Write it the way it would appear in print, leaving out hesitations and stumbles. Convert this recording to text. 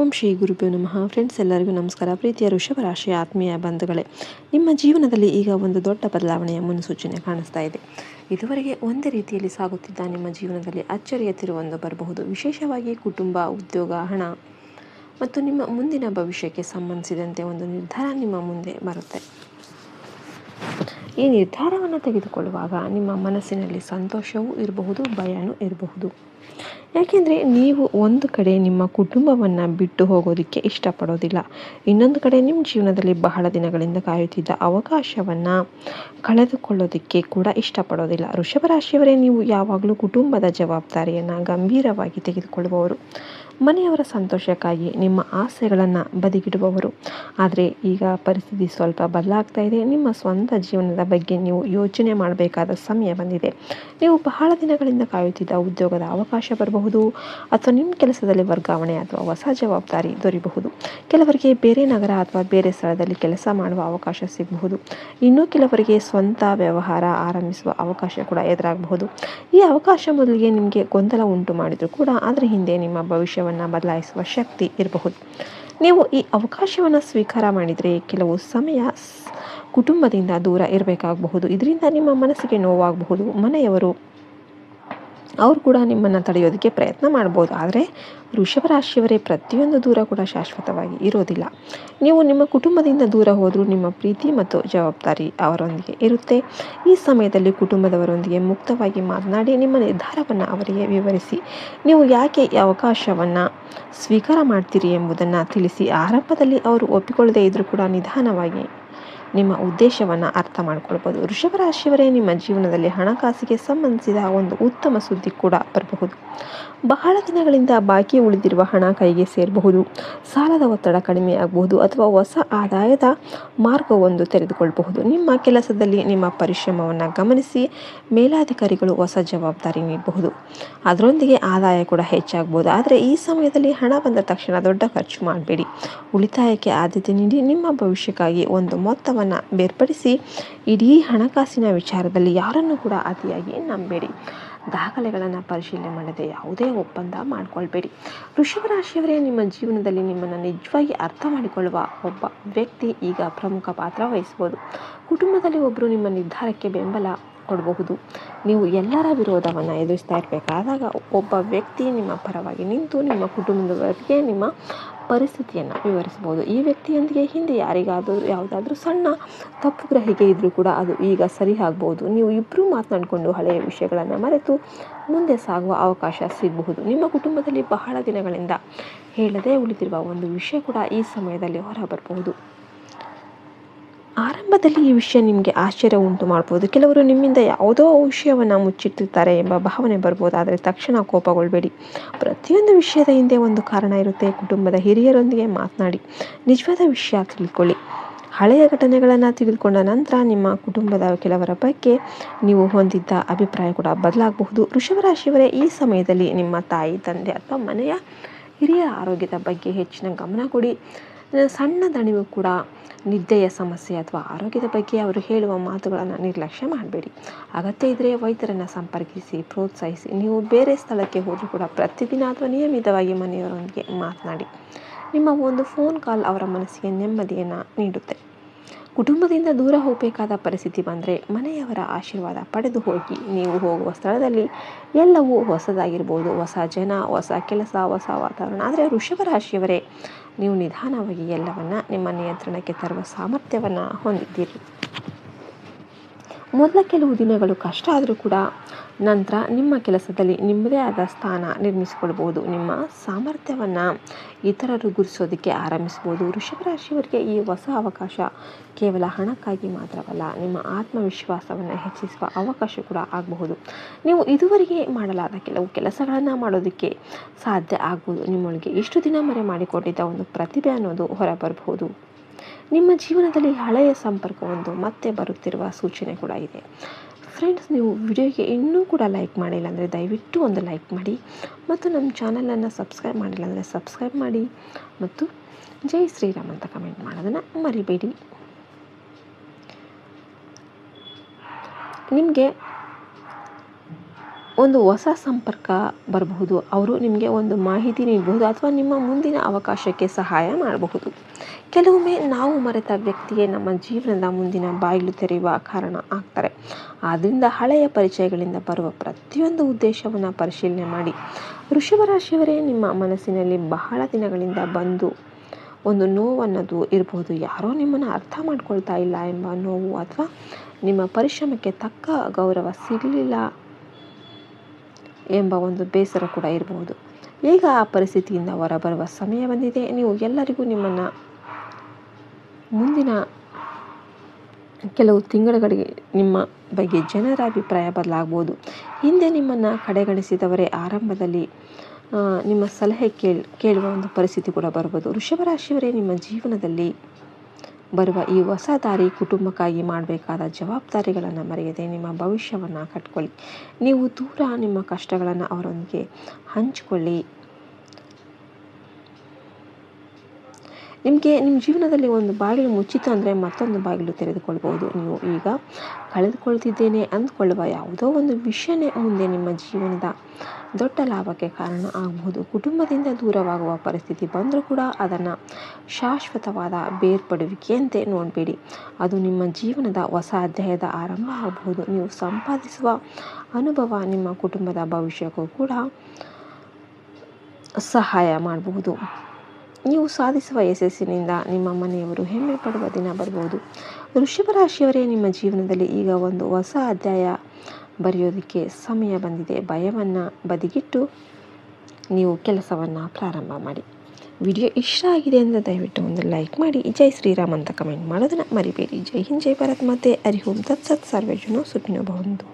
ಓಂ ಶ್ರೀ ಗುರುಭ್ಯೋ ನಮಃ. ಫ್ರೆಂಡ್ಸ್, ಎಲ್ಲರಿಗೂ ನಮಸ್ಕಾರ. ಪ್ರೀತಿಯ ವೃಷಭ ರಾಶಿಯ ಆತ್ಮೀಯ ಬಂಧುಗಳೇ, ನಿಮ್ಮ ಜೀವನದಲ್ಲಿ ಈಗ ಒಂದು ದೊಡ್ಡ ಬದಲಾವಣೆಯ ಮುನ್ಸೂಚನೆ ಕಾಣಿಸ್ತಾ ಇದೆ. ಇದುವರೆಗೆ ಒಂದೇ ರೀತಿಯಲ್ಲಿ ಸಾಗುತ್ತಿದ್ದ ನಿಮ್ಮ ಜೀವನದಲ್ಲಿ ಅಚ್ಚರಿಯ ತಿರುವೊಂದು ಬರಬಹುದು. ವಿಶೇಷವಾಗಿ ಕುಟುಂಬ, ಉದ್ಯೋಗ, ಹಣ ಮತ್ತು ನಿಮ್ಮ ಮುಂದಿನ ಭವಿಷ್ಯಕ್ಕೆ ಸಂಬಂಧಿಸಿದಂತೆ ಒಂದು ನಿರ್ಧಾರ ನಿಮ್ಮ ಮುಂದೆ ಬರುತ್ತೆ. ಈ ನಿರ್ಧಾರವನ್ನು ತೆಗೆದುಕೊಳ್ಳುವಾಗ ನಿಮ್ಮ ಮನಸ್ಸಿನಲ್ಲಿ ಸಂತೋಷವೂ ಇರಬಹುದು, ಭಯನೂ ಇರಬಹುದು. ಯಾಕೆಂದರೆ ನೀವು ಒಂದು ಕಡೆ ನಿಮ್ಮ ಕುಟುಂಬವನ್ನು ಬಿಟ್ಟು ಹೋಗೋದಕ್ಕೆ ಇಷ್ಟಪಡೋದಿಲ್ಲ, ಇನ್ನೊಂದು ಕಡೆ ನಿಮ್ಮ ಜೀವನದಲ್ಲಿ ಬಹಳ ದಿನಗಳಿಂದ ಕಾಯುತ್ತಿದ್ದ ಅವಕಾಶವನ್ನು ಕಳೆದುಕೊಳ್ಳೋದಕ್ಕೆ ಕೂಡ ಇಷ್ಟಪಡೋದಿಲ್ಲ. ವೃಷಭ ರಾಶಿಯವರೇ, ನೀವು ಯಾವಾಗಲೂ ಕುಟುಂಬದ ಜವಾಬ್ದಾರಿಯನ್ನು ಗಂಭೀರವಾಗಿ ತೆಗೆದುಕೊಳ್ಳುವವರು, ಮನೆಯವರ ಸಂತೋಷಕ್ಕಾಗಿ ನಿಮ್ಮ ಆಸೆಗಳನ್ನು ಬದಿಗಿಡುವವರು. ಆದರೆ ಈಗ ಪರಿಸ್ಥಿತಿ ಸ್ವಲ್ಪ ಬದಲಾಗ್ತಾ ಇದೆ. ನಿಮ್ಮ ಸ್ವಂತ ಜೀವನದ ಬಗ್ಗೆ ನೀವು ಯೋಚನೆ ಮಾಡಬೇಕಾದ ಸಮಯ ಬಂದಿದೆ. ನೀವು ಬಹಳ ದಿನಗಳಿಂದ ಕಾಯುತ್ತಿದ್ದ ಉದ್ಯೋಗದ ಅವಕಾಶ ಬರಬಹುದು, ಅಥವಾ ನಿಮ್ಮ ಕೆಲಸದಲ್ಲಿ ವರ್ಗಾವಣೆ ಅಥವಾ ಹೊಸ ಜವಾಬ್ದಾರಿ ದೊರೆಯಬಹುದು. ಕೆಲವರಿಗೆ ಬೇರೆ ನಗರ ಅಥವಾ ಬೇರೆ ಸ್ಥಳದಲ್ಲಿ ಕೆಲಸ ಮಾಡುವ ಅವಕಾಶ ಸಿಗಬಹುದು. ಇನ್ನು ಕೆಲವರಿಗೆ ಸ್ವಂತ ವ್ಯವಹಾರ ಆರಂಭಿಸುವ ಅವಕಾಶ ಕೂಡ ಎದುರಾಗಬಹುದು. ಈ ಅವಕಾಶ ಮೊದಲಿಗೆ ನಿಮಗೆ ಗೊಂದಲ ಉಂಟು ಮಾಡಿದರೂ ಕೂಡ ಅದರ ಹಿಂದೆ ನಿಮ್ಮ ಭವಿಷ್ಯವನ್ನು ಬದಲಾಯಿಸುವ ಶಕ್ತಿ ಇರಬಹುದು. ನೀವು ಈ ಅವಕಾಶವನ್ನು ಸ್ವೀಕಾರ ಮಾಡಿದರೆ ಕೆಲವು ಸಮಯ ಕುಟುಂಬದಿಂದ ದೂರ ಇರಬೇಕಾಗಬಹುದು. ಇದರಿಂದ ನಿಮ್ಮ ಮನಸ್ಸಿಗೆ ನೋವಾಗಬಹುದು. ಮನೆಯವರು ಅವರು ಕೂಡ ನಿಮ್ಮನ್ನು ತಡೆಯೋದಕ್ಕೆ ಪ್ರಯತ್ನ ಮಾಡ್ಬೋದು. ಆದರೆ ವೃಷಭ ರಾಶಿಯವರೇ, ಪ್ರತಿಯೊಂದು ದೂರ ಕೂಡ ಶಾಶ್ವತವಾಗಿ ಇರೋದಿಲ್ಲ. ನೀವು ನಿಮ್ಮ ಕುಟುಂಬದಿಂದ ದೂರ ಹೋದರೂ ನಿಮ್ಮ ಪ್ರೀತಿ ಮತ್ತು ಜವಾಬ್ದಾರಿ ಅವರೊಂದಿಗೆ ಇರುತ್ತೆ. ಈ ಸಮಯದಲ್ಲಿ ಕುಟುಂಬದವರೊಂದಿಗೆ ಮುಕ್ತವಾಗಿ ಮಾತನಾಡಿ ನಿಮ್ಮ ನಿರ್ಧಾರವನ್ನು ಅವರಿಗೆ ವಿವರಿಸಿ. ನೀವು ಯಾಕೆ ಈ ಅವಕಾಶವನ್ನು ಸ್ವೀಕಾರ ಮಾಡ್ತೀರಿ ಎಂಬುದನ್ನು ತಿಳಿಸಿ. ಆರಂಭದಲ್ಲಿ ಅವರು ಒಪ್ಪಿಕೊಳ್ಳದೇ ಇದ್ದರೂ ಕೂಡ ನಿಧಾನವಾಗಿ ನಿಮ್ಮ ಉದ್ದೇಶವನ್ನು ಅರ್ಥ ಮಾಡ್ಕೊಳ್ಬೋದು. ವೃಷಭ ರಾಶಿಯವರೇ, ನಿಮ್ಮ ಜೀವನದಲ್ಲಿ ಹಣಕಾಸಿಗೆ ಸಂಬಂಧಿಸಿದ ಒಂದು ಉತ್ತಮ ಸುದ್ದಿ ಕೂಡ ಬರಬಹುದು. ಬಹಳ ದಿನಗಳಿಂದ ಬಾಕಿ ಉಳಿದಿರುವ ಹಣ ಕೈಗೆ ಸೇರಬಹುದು. ಸಾಲದ ಒತ್ತಡ ಕಡಿಮೆ ಆಗಬಹುದು, ಅಥವಾ ಹೊಸ ಆದಾಯದ ಮಾರ್ಗವೊಂದು ತೆರೆದುಕೊಳ್ಳಬಹುದು. ನಿಮ್ಮ ಕೆಲಸದಲ್ಲಿ ನಿಮ್ಮ ಪರಿಶ್ರಮವನ್ನು ಗಮನಿಸಿ ಮೇಲಾಧಿಕಾರಿಗಳು ಹೊಸ ಜವಾಬ್ದಾರಿ ನೀಡಬಹುದು. ಅದರೊಂದಿಗೆ ಆದಾಯ ಕೂಡ ಹೆಚ್ಚಾಗಬಹುದು. ಆದರೆ ಈ ಸಮಯದಲ್ಲಿ ಹಣ ಬಂದ ತಕ್ಷಣ ದೊಡ್ಡ ಖರ್ಚು ಮಾಡಬೇಡಿ. ಉಳಿತಾಯಕ್ಕೆ ಆದ್ಯತೆ ನೀಡಿ. ನಿಮ್ಮ ಭವಿಷ್ಯಕ್ಕಾಗಿ ಒಂದು ಮೊತ್ತವನ್ನು ಬೇರ್ಪಡಿಸಿ. ಇಡೀ ಹಣಕಾಸಿನ ವಿಚಾರದಲ್ಲಿ ಯಾರನ್ನು ಕೂಡ ಅತಿಯಾಗಿ ನಂಬೇಡಿ. ದಾಖಲೆಗಳನ್ನು ಪರಿಶೀಲನೆ ಮಾಡದೆ ಯಾವುದೇ ಒಪ್ಪಂದ ಮಾಡಿಕೊಳ್ಬೇಡಿ. ವೃಷಭ ರಾಶಿಯವರೇ, ನಿಮ್ಮ ಜೀವನದಲ್ಲಿ ನಿಮ್ಮನ್ನು ನಿಜವಾಗಿ ಅರ್ಥ ಮಾಡಿಕೊಳ್ಳುವ ಒಬ್ಬ ವ್ಯಕ್ತಿ ಈಗ ಪ್ರಮುಖ ಪಾತ್ರ ವಹಿಸಬಹುದು. ಕುಟುಂಬದಲ್ಲಿ ಒಬ್ಬರು ನಿಮ್ಮ ನಿರ್ಧಾರಕ್ಕೆ ಬೆಂಬಲ ಕೊಡಬಹುದು. ನೀವು ಎಲ್ಲರ ವಿರೋಧವನ್ನು ಎದುರಿಸ್ತಾ ಇರಬೇಕಾದಾಗ ಒಬ್ಬ ವ್ಯಕ್ತಿ ನಿಮ್ಮ ಪರವಾಗಿ ನಿಂತು ನಿಮ್ಮ ಕುಟುಂಬದವರಿಗೆ ನಿಮ್ಮ ಪರಿಸ್ಥಿತಿಯನ್ನು ವಿವರಿಸಬಹುದು. ಈ ವ್ಯಕ್ತಿಯೊಂದಿಗೆ ಹಿಂದೆ ಯಾರಿಗಾದರೂ ಯಾವುದಾದ್ರೂ ಸಣ್ಣ ತಪ್ಪು ಗ್ರಹಿಕೆ ಇದ್ದರೂ ಕೂಡ ಅದು ಈಗ ಸರಿ ಆಗ್ಬೋದು. ನೀವು ಇಬ್ಬರೂ ಮಾತನಾಡಿಕೊಂಡು ಹಳೆಯ ವಿಷಯಗಳನ್ನು ಮರೆತು ಮುಂದೆ ಸಾಗುವ ಅವಕಾಶ ಸಿಗಬಹುದು. ನಿಮ್ಮ ಕುಟುಂಬದಲ್ಲಿ ಬಹಳ ದಿನಗಳಿಂದ ಹೇಳದೇ ಉಳಿದಿರುವ ಒಂದು ವಿಷಯ ಕೂಡ ಈ ಸಮಯದಲ್ಲಿ ಹೊರಬರಬಹುದು. ಆರಂಭದಲ್ಲಿ ಈ ವಿಷಯ ನಿಮಗೆ ಆಶ್ಚರ್ಯ ಉಂಟು ಮಾಡ್ಬೋದು. ಕೆಲವರು ನಿಮ್ಮಿಂದ ಯಾವುದೋ ವಿಷಯವನ್ನು ಮುಚ್ಚಿಟ್ಟಿರ್ತಾರೆ ಎಂಬ ಭಾವನೆ ಬರ್ಬೋದು. ಆದರೆ ತಕ್ಷಣ ಕೋಪಗೊಳ್ಬೇಡಿ. ಪ್ರತಿಯೊಂದು ವಿಷಯದ ಹಿಂದೆ ಒಂದು ಕಾರಣ ಇರುತ್ತೆ. ಕುಟುಂಬದ ಹಿರಿಯರೊಂದಿಗೆ ಮಾತನಾಡಿ ನಿಜವಾದ ವಿಷಯ ತಿಳ್ಕೊಳ್ಳಿ. ಹಳೆಯ ಘಟನೆಗಳನ್ನು ತಿಳಿದುಕೊಂಡ ನಂತರ ನಿಮ್ಮ ಕುಟುಂಬದ ಕೆಲವರ ಬಗ್ಗೆ ನೀವು ಹೊಂದಿದ್ದ ಅಭಿಪ್ರಾಯ ಕೂಡ ಬದಲಾಗಬಹುದು. ವೃಷಭ ರಾಶಿಯವರೇ, ಈ ಸಮಯದಲ್ಲಿ ನಿಮ್ಮ ತಾಯಿ, ತಂದೆ ಅಥವಾ ಮನೆಯ ಹಿರಿಯರ ಆರೋಗ್ಯದ ಬಗ್ಗೆ ಹೆಚ್ಚಿನ ಗಮನ ಕೊಡಿ. ಸಣ್ಣ ದಣಿವು ಕೂಡ, ನಿದ್ದೆಯ ಸಮಸ್ಯೆ ಅಥವಾ ಆರೋಗ್ಯದ ಬಗ್ಗೆ ಅವರು ಹೇಳುವ ಮಾತುಗಳನ್ನು ನಿರ್ಲಕ್ಷ್ಯ ಮಾಡಬೇಡಿ. ಅಗತ್ಯ ಇದ್ದರೆ ವೈದ್ಯರನ್ನು ಸಂಪರ್ಕಿಸಿ, ಪ್ರೋತ್ಸಾಹಿಸಿ. ನೀವು ಬೇರೆ ಸ್ಥಳಕ್ಕೆ ಹೋದರೂ ಕೂಡ ಪ್ರತಿದಿನ ಅಥವಾ ನಿಯಮಿತವಾಗಿ ಮನೆಯವರೊಂದಿಗೆ ಮಾತನಾಡಿ. ನಿಮ್ಮ ಒಂದು ಫೋನ್ ಕಾಲ್ ಅವರ ಮನಸ್ಸಿಗೆ ನೆಮ್ಮದಿಯನ್ನು ನೀಡುತ್ತೆ. ಕುಟುಂಬದಿಂದ ದೂರ ಹೋಗಬೇಕಾದ ಪರಿಸ್ಥಿತಿ ಬಂದರೆ ಮನೆಯವರ ಆಶೀರ್ವಾದ ಪಡೆದು ಹೋಗಿ. ನೀವು ಹೋಗುವ ಸ್ಥಳದಲ್ಲಿ ಎಲ್ಲವೂ ಹೊಸದಾಗಿರ್ಬೋದು. ಹೊಸ ಜನ, ಹೊಸ ಕೆಲಸ, ಹೊಸ ವಾತಾವರಣ. ಆದರೆ ವೃಷಭ ರಾಶಿಯವರೇ, ನೀವು ನಿಧಾನವಾಗಿ ಎಲ್ಲವನ್ನು ನಿಮ್ಮ ನಿಯಂತ್ರಣಕ್ಕೆ ತರುವ ಸಾಮರ್ಥ್ಯವನ್ನು ಹೊಂದಿದ್ದೀರಿ. ಮೊದಲ ಕೆಲವು ದಿನಗಳು ಕಷ್ಟ ಆದರೂ ಕೂಡ ನಂತರ ನಿಮ್ಮ ಕೆಲಸದಲ್ಲಿ ನಿಮ್ಮದೇ ಆದ ಸ್ಥಾನ ನಿರ್ಮಿಸಿಕೊಳ್ಬೋದು. ನಿಮ್ಮ ಸಾಮರ್ಥ್ಯವನ್ನು ಇತರರು ಗುರುತಿಸೋದಕ್ಕೆ ಆರಂಭಿಸ್ಬೋದು. ವೃಷಭ ರಾಶಿಯವರಿಗೆ ಈ ಹೊಸ ಅವಕಾಶ ಕೇವಲ ಹಣಕ್ಕಾಗಿ ಮಾತ್ರವಲ್ಲ, ನಿಮ್ಮ ಆತ್ಮವಿಶ್ವಾಸವನ್ನು ಹೆಚ್ಚಿಸುವ ಅವಕಾಶ ಕೂಡ ಆಗಬಹುದು. ನೀವು ಇದುವರೆಗೆ ಮಾಡಲಾದ ಕೆಲವು ಕೆಲಸಗಳನ್ನು ಮಾಡೋದಕ್ಕೆ ಸಾಧ್ಯ ಆಗ್ಬೋದು. ನಿಮ್ಮೊಳಗೆ ಇಷ್ಟು ದಿನ ಮರೆ ಮಾಡಿಕೊಂಡಿದ್ದ ಒಂದು ಪ್ರತಿಭೆ ಅನ್ನೋದು ಹೊರಬರಬಹುದು. ನಿಮ್ಮ ಜೀವನದಲ್ಲಿ ಹಳೆಯ ಸಂಪರ್ಕವೊಂದು ಮತ್ತೆ ಬರುತ್ತಿರುವ ಸೂಚನೆ ಕೂಡ ಇದೆ. ಫ್ರೆಂಡ್ಸ್, ನೀವು ವಿಡಿಯೋಗೆ ಇನ್ನೂ ಕೂಡ ಲೈಕ್ ಮಾಡಿಲ್ಲ ಅಂದರೆ ದಯವಿಟ್ಟು ಒಂದು ಲೈಕ್ ಮಾಡಿ, ಮತ್ತು ನಮ್ಮ ಚಾನಲನ್ನು ಸಬ್ಸ್ಕ್ರೈಬ್ ಮಾಡಿಲ್ಲ ಅಂದರೆ ಸಬ್ಸ್ಕ್ರೈಬ್ ಮಾಡಿ, ಮತ್ತು ಜೈ ಶ್ರೀರಾಮ್ ಅಂತ ಕಮೆಂಟ್ ಮಾಡೋದನ್ನು ಮರಿಬೇಡಿ. ನಿಮಗೆ ಒಂದು ಹೊಸ ಸಂಪರ್ಕ ಬರಬಹುದು. ಅವರು ನಿಮಗೆ ಒಂದು ಮಾಹಿತಿ ನೀಡಬಹುದು ಅಥವಾ ನಿಮ್ಮ ಮುಂದಿನ ಅವಕಾಶಕ್ಕೆ ಸಹಾಯ ಮಾಡಬಹುದು. ಕೆಲವೊಮ್ಮೆ ನಾವು ಮರೆತ ವ್ಯಕ್ತಿಯೇ ನಮ್ಮ ಜೀವನದ ಮುಂದಿನ ಬಾಗಿಲು ತೆರೆಯುವ ಕಾರಣ ಆಗ್ತಾರೆ. ಆದ್ದರಿಂದ ಹಳೆಯ ಪರಿಚಯಗಳಿಂದ ಬರುವ ಪ್ರತಿಯೊಂದು ಉದ್ದೇಶವನ್ನು ಪರಿಶೀಲನೆ ಮಾಡಿ. ವೃಷಭ ರಾಶಿಯವರೇ, ನಿಮ್ಮ ಮನಸ್ಸಿನಲ್ಲಿ ಬಹಳ ದಿನಗಳಿಂದ ಬಂದು ಒಂದು ನೋವನ್ನೋದು ಇರಬಹುದು. ಯಾರೋ ನಿಮ್ಮನ್ನು ಅರ್ಥ ಮಾಡ್ಕೊಳ್ತಾ ಇಲ್ಲ ಎಂಬ ನೋವು, ಅಥವಾ ನಿಮ್ಮ ಪರಿಶ್ರಮಕ್ಕೆ ತಕ್ಕ ಗೌರವ ಸಿಗಲಿಲ್ಲ ಎಂಬ ಒಂದು ಬೇಸರ ಕೂಡ ಇರಬಹುದು. ಈಗ ಆ ಪರಿಸ್ಥಿತಿಯಿಂದ ಹೊರಬರುವ ಸಮಯ ಬಂದಿದೆ. ನೀವು ಎಲ್ಲರಿಗೂ ನಿಮ್ಮನ್ನು ಮುಂದಿನ ಕೆಲವು ತಿಂಗಳುಗಳಿಗೆ ನಿಮ್ಮ ಬಗ್ಗೆ ಜನರ ಅಭಿಪ್ರಾಯ ಬದಲಾಗಬಹುದು. ಹಿಂದೆ ನಿಮ್ಮನ್ನು ಕಡೆಗಣಿಸಿದವರೇ ಆರಂಭದಲ್ಲಿ ನಿಮ್ಮ ಸಲಹೆ ಕೇಳುವ ಒಂದು ಪರಿಸ್ಥಿತಿ ಕೂಡ ಬರ್ಬೋದು. ವೃಷಭ ರಾಶಿಯವರೇ, ನಿಮ್ಮ ಜೀವನದಲ್ಲಿ ಬರುವ ಈ ಹೊಸ ದಾರಿ ಕುಟುಂಬಕ್ಕಾಗಿ ಮಾಡಬೇಕಾದ ಜವಾಬ್ದಾರಿಗಳನ್ನು ಮರೆಯದೆ ನಿಮ್ಮ ಭವಿಷ್ಯವನ್ನು ಕಟ್ಕೊಳ್ಳಿ. ನೀವು ದೂರ ನಿಮ್ಮ ಕಷ್ಟಗಳನ್ನು ಅವರೊಂದಿಗೆ ಹಂಚಿಕೊಳ್ಳಿ. ನಿಮ್ಮ ಜೀವನದಲ್ಲಿ ಒಂದು ಬಾಗಿಲು ಮುಚ್ಚಿತು ಅಂದರೆ ಮತ್ತೊಂದು ಬಾಗಿಲು ತೆರೆದುಕೊಳ್ಬೋದು. ನೀವು ಈಗ ಕಳೆದುಕೊಳ್ತಿದ್ದೇನೆ ಅಂದ್ಕೊಳ್ಳುವ ಯಾವುದೋ ಒಂದು ವಿಷಯನೇ ಮುಂದೆ ನಿಮ್ಮ ಜೀವನದ ದೊಡ್ಡ ಲಾಭಕ್ಕೆ ಕಾರಣ ಆಗಬಹುದು. ಕುಟುಂಬದಿಂದ ದೂರವಾಗುವ ಪರಿಸ್ಥಿತಿ ಬಂದರೂ ಕೂಡ ಅದನ್ನು ಶಾಶ್ವತವಾದ ಬೇರ್ಪಡುವಿಕೆಯಂತೆ ನೋಡಬೇಡಿ. ಅದು ನಿಮ್ಮ ಜೀವನದ ಹೊಸ ಅಧ್ಯಾಯದ ಆರಂಭ ಆಗಬಹುದು. ನೀವು ಸಂಪಾದಿಸುವ ಅನುಭವ ನಿಮ್ಮ ಕುಟುಂಬದ ಭವಿಷ್ಯಕ್ಕೂ ಕೂಡ ಸಹಾಯ ಮಾಡಬಹುದು. ನೀವು ಸಾಧಿಸುವ ಯಶಸ್ಸಿನಿಂದ ನಿಮ್ಮ ಮನೆಯವರು ಹೆಮ್ಮೆ ಪಡುವ ದಿನ ಬರಬಹುದು. ವೃಷಭ ರಾಶಿಯವರೇ, ನಿಮ್ಮ ಜೀವನದಲ್ಲಿ ಈಗ ಒಂದು ಹೊಸ ಅಧ್ಯಾಯ ಬರೆಯೋದಕ್ಕೆ ಸಮಯ ಬಂದಿದೆ. ಭಯವನ್ನು ಬದಿಗಿಟ್ಟು ನೀವು ಕೆಲಸವನ್ನು ಪ್ರಾರಂಭ ಮಾಡಿ. ವಿಡಿಯೋ ಇಷ್ಟ ಆಗಿದೆ ಅಂದರೆ ದಯವಿಟ್ಟು ಒಂದು ಲೈಕ್ ಮಾಡಿ. ಜೈ ಶ್ರೀರಾಮ್ ಅಂತ ಕಮೆಂಟ್ ಮಾಡೋದನ್ನು ಮರಿಬೇಡಿ. ಜೈ ಹಿಂದ್, ಜೈ ಭಾರತ್ ಮಾತೆ. ಹರಿ ಓಂ ತತ್ಸತ್. ಸರ್ವೇ ಜನ ಸುಖಿನೋ ಭವಂತು.